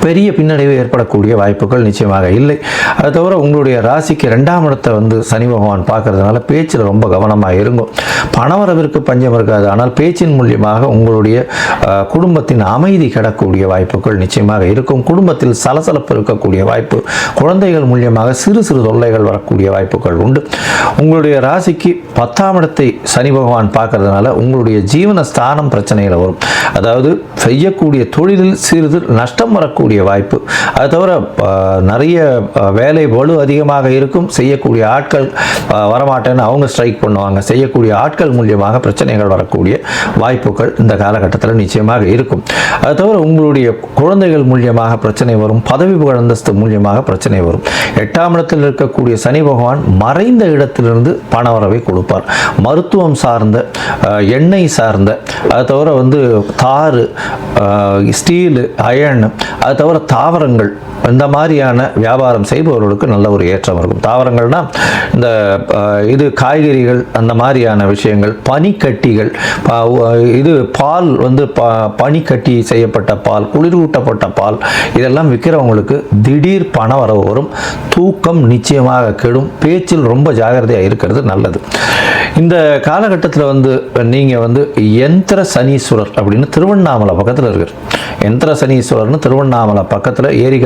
பெரிய பின்னடைவு ஏற்படக்கூடிய வாய்ப்புகள் நிச்சயமாக இல்லை. அது தவிர உங்களுடைய ராசிக்கு 2ஆம் இடத்தை சனி பகவான் பார்க்கறதுனால பேச்சில் ரொம்ப கவனமாக இருக்கும். பணவரவிற்கு பஞ்சம் இருக்காது. ஆனால் பேச்சின் மூலியமாக உங்களுடைய குடும்பத்தின் அமைதி கிடக்கூடிய வாய்ப்புகள் நிச்சயமாக இருக்கும். குடும்பத்தில் சலசலப்பு இருக்கக்கூடிய வாய்ப்பு, குழந்தைகள் மூலியமாக சிறு சிறு தொல்லைகள் வரக்கூடிய வாய்ப்புகள் உண்டு. உங்களுடைய ராசிக்கு 10ஆம் இடத்தை சனி பகவான் பார்க்கறதுனால உங்களுடைய ஜீவன ஸ்தானம் பிரச்சனைகள் வரும். அதாவது செய்யக்கூடிய தொழிலில் சிறிது நஷ்டம் வரக்கூடிய வாய்ப்பு. அது தவிர நிறைய வேலை வலு அதிகமாக இருக்கும். செய்யக்கூடிய ஆட்கள் வரமாட்டேன்னு அவங்க ஸ்ட்ரைக் பண்ணுவாங்க. செய்யக்கூடிய ஆட்கள் மூலியமாக பிரச்சனைகள் வரக்கூடிய வாய்ப்புகள் இந்த காலகட்டத்தில் நிச்சயமாக இருக்கும். அது தவிர உங்களுடைய குழந்தைகள் மூலியமாக பிரச்சனை வரும். பதவி அந்தஸ்து மூலியமாக பிரச்சனை வரும். 8ஆம் இடத்தில் இருக்கக்கூடிய சனி பகவான் மறைந்த இடத்திலிருந்து பணவரவை கொடுப்பார். மருத்துவம் சார்ந்த, எண்ணெய் சார்ந்த, அது தவிர தாறு, ஸ்டீலு, அயன், அது தவிர தாவரங்கள், இந்த மாதிரியான வியாபாரம் செய்பவர்களுக்கு நல்ல ஒரு ஏற்றம் இருக்கும். தாவரங்கள்னா இந்த காய்கறிகள், அந்த மாதிரியான விஷயங்கள், பனிக்கட்டிகள், இது பால் பனிக்கட்டி செய்யப்பட்ட பால், குளிரூட்டப்பட்ட பால், இதெல்லாம் விற்கிறவங்களுக்கு திடீர் பண வரவு வரும். தூக்கம் நிச்சயமாக கெடும். பேச்சில் ரொம்ப ஜாகிரதையாக இருக்கிறது நல்லது. இந்த காலகட்டத்தில் நீங்கள் யந்திர சனீஸ்வரர் அப்படின்னு திருவண்ணாமலை பக்கத்தில் இருக்கார். யந்திர சனீஸ்வரர்னு திருவண்ணாமலை பக்கத்தில் ஏரி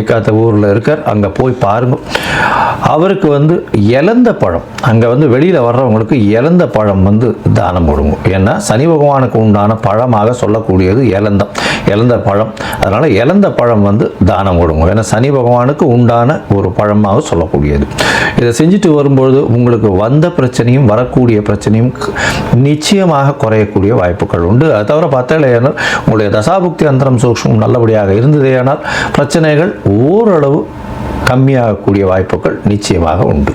காத்த ஊரில் இருக்கார். அங்கே போய் பாருங்க. அவருக்கு இலந்த பழம், அங்கே வெளியில் வர்றவங்களுக்கு இலந்த பழம் தானம் கொடுங்க. ஏன்னா சனி பகவானுக்கு உண்டான பழமாக சொல்லக்கூடியது இலந்த பழம். அதனால் இலந்த பழம் தானம் கொடுங்க. ஏன்னா சனி பகவானுக்கு உண்டான ஒரு பழமாக சொல்லக்கூடியது. இதை செஞ்சுட்டு வரும்பொழுது உங்களுக்கு வந்த பிரச்சனையும் வரக்கூடிய பிரச்சனையும் நிச்சயமாக குறையக்கூடிய வாய்ப்புகள் உண்டு. அது தவிர பார்த்தாலேயானால் உங்களுடைய தசாபுக்தி அந்தரம் சூக்ஷ்மம் நல்லபடியாக இருந்ததேயானால் பிரச்சனைகள் ஓரளவு கம்மியாகக்கூடிய வாய்ப்புகள் நிச்சயமாக உண்டு.